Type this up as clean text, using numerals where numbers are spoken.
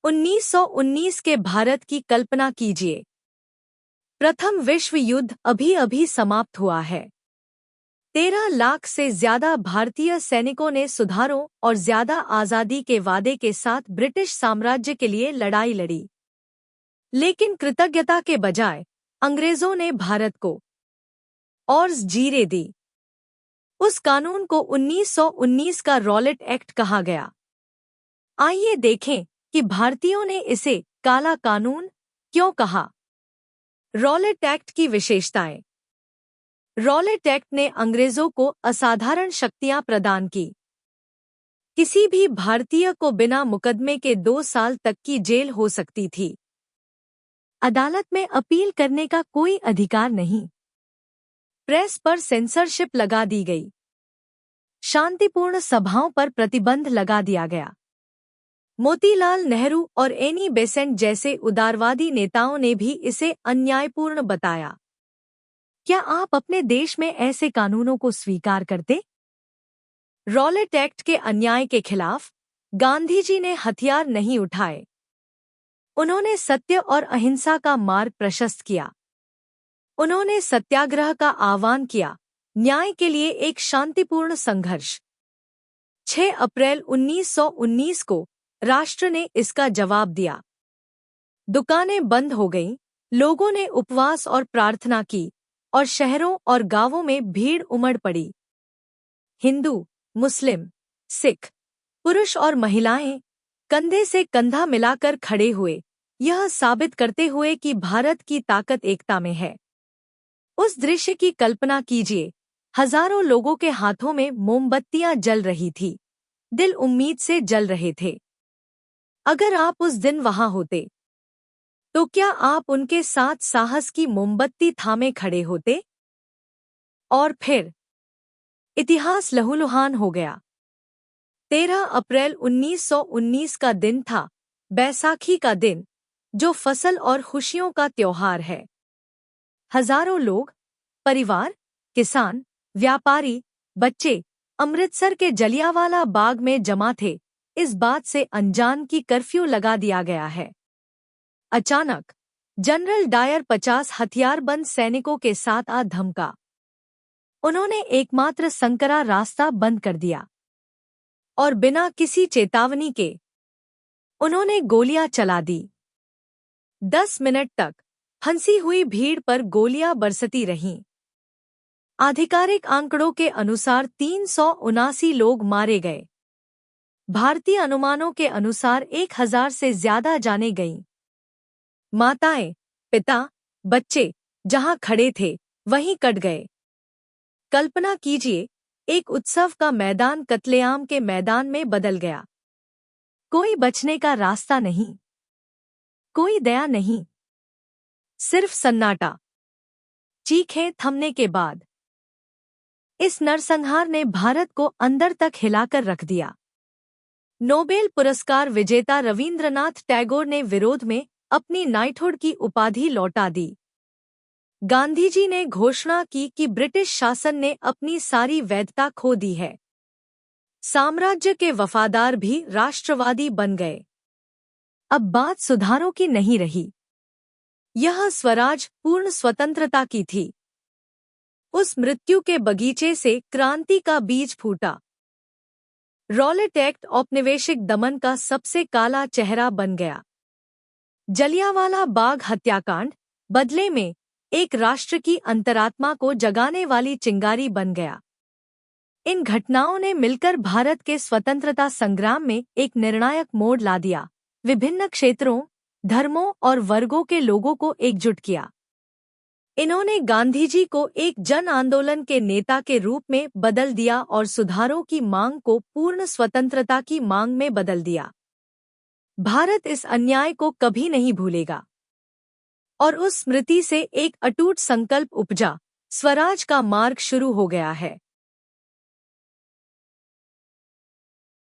1919 के भारत की कल्पना कीजिए। प्रथम विश्व युद्ध अभी अभी समाप्त हुआ है। 13 लाख से ज्यादा भारतीय सैनिकों ने सुधारों और ज्यादा आजादी के वादे के साथ ब्रिटिश साम्राज्य के लिए लड़ाई लड़ी। लेकिन कृतज्ञता के बजाय अंग्रेजों ने भारत को और जीरे दी। उस कानून को 1919 का रॉलेट एक्ट कहा गया। आइए देखें कि भारतीयों ने इसे काला कानून क्यों कहा। रॉलेट एक्ट की विशेषताएं। रॉलेट एक्ट ने अंग्रेजों को असाधारण शक्तियां प्रदान की। किसी भी भारतीय को बिना मुकदमे के 2 साल तक की जेल हो सकती थी। अदालत में अपील करने का कोई अधिकार नहीं। प्रेस पर सेंसरशिप लगा दी गई। शांतिपूर्ण सभाओं पर प्रतिबंध लगा दिया गया। मोतीलाल नेहरू और एनी बेसेंट जैसे उदारवादी नेताओं ने भी इसे अन्यायपूर्ण बताया। क्या आप अपने देश में ऐसे कानूनों को स्वीकार करते? रॉलेट एक्ट के अन्याय के खिलाफ गांधी जी ने हथियार नहीं उठाए। उन्होंने सत्य और अहिंसा का मार्ग प्रशस्त किया। उन्होंने सत्याग्रह का आह्वान किया, न्याय के लिए एक शांतिपूर्ण संघर्ष। 6 अप्रैल 1919 को राष्ट्र ने इसका जवाब दिया। दुकानें बंद हो गईं, लोगों ने उपवास और प्रार्थना की और शहरों और गांवों में भीड़ उमड़ पड़ी। हिंदू, मुस्लिम, सिख, पुरुष और महिलाएं कंधे से कंधा मिलाकर खड़े हुए, यह साबित करते हुए कि भारत की ताकत एकता में है। उस दृश्य की कल्पना कीजिए। हजारों लोगों के हाथों में मोमबत्तियां जल रही थी। दिल उम्मीद से जल रहे थे। अगर आप उस दिन वहां होते, तो क्या आप उनके साथ साहस की मोमबत्ती थामे खड़े होते? और फिर इतिहास लहूलुहान हो गया। 13 अप्रैल 1919 का दिन था, बैसाखी का दिन, जो फसल और खुशियों का त्योहार है। हजारों लोग, परिवार, किसान, व्यापारी, बच्चे अमृतसर के जलियांवाला बाग में जमा थे, इस बात से अनजान कि कर्फ्यू लगा दिया गया है। अचानक जनरल डायर 50 हथियारबंद सैनिकों के साथ आ धमका। उन्होंने एकमात्र संकरा रास्ता बंद कर दिया और बिना किसी चेतावनी के उन्होंने गोलियां चला दी। 10 मिनट तक फंसी हुई भीड़ पर गोलियां बरसती रहीं। आधिकारिक आंकड़ों के अनुसार 379 लोग मारे गए। भारतीय अनुमानों के अनुसार 1000 से ज्यादा जानें गईं। माताएं, पिता, बच्चे जहां खड़े थे वहीं कट गए। कल्पना कीजिए, एक उत्सव का मैदान कत्लेआम के मैदान में बदल गया। कोई बचने का रास्ता नहीं, कोई दया नहीं, सिर्फ सन्नाटा। चीखें थमने के बाद इस नरसंहार ने भारत को अंदर तक हिलाकर रख दिया। नोबेल पुरस्कार विजेता रवींद्रनाथ टैगोर ने विरोध में अपनी नाइटहुड की उपाधि लौटा दी। गांधी जी ने घोषणा की कि ब्रिटिश शासन ने अपनी सारी वैधता खो दी है। साम्राज्य के वफादार भी राष्ट्रवादी बन गए। अब बात सुधारों की नहीं रही। यह स्वराज पूर्ण स्वतंत्रता की थी। उस मृत्यु के बगीचे से क्रांति का बीज फूटा। रॉलेट एक्ट औपनिवेशिक दमन का सबसे काला चेहरा बन गया। जलियांवाला बाग हत्याकांड बदले में एक राष्ट्र की अंतरात्मा को जगाने वाली चिंगारी बन गया। इन घटनाओं ने मिलकर भारत के स्वतंत्रता संग्राम में एक निर्णायक मोड़ ला दिया। विभिन्न क्षेत्रों, धर्मों और वर्गों के लोगों को एकजुट किया। इन्होंने गांधी जी को एक जन आंदोलन के नेता के रूप में बदल दिया और सुधारों की मांग को पूर्ण स्वतंत्रता की मांग में बदल दिया। भारत इस अन्याय को कभी नहीं भूलेगा और उस स्मृति से एक अटूट संकल्प उपजा, स्वराज का मार्ग शुरू हो गया है।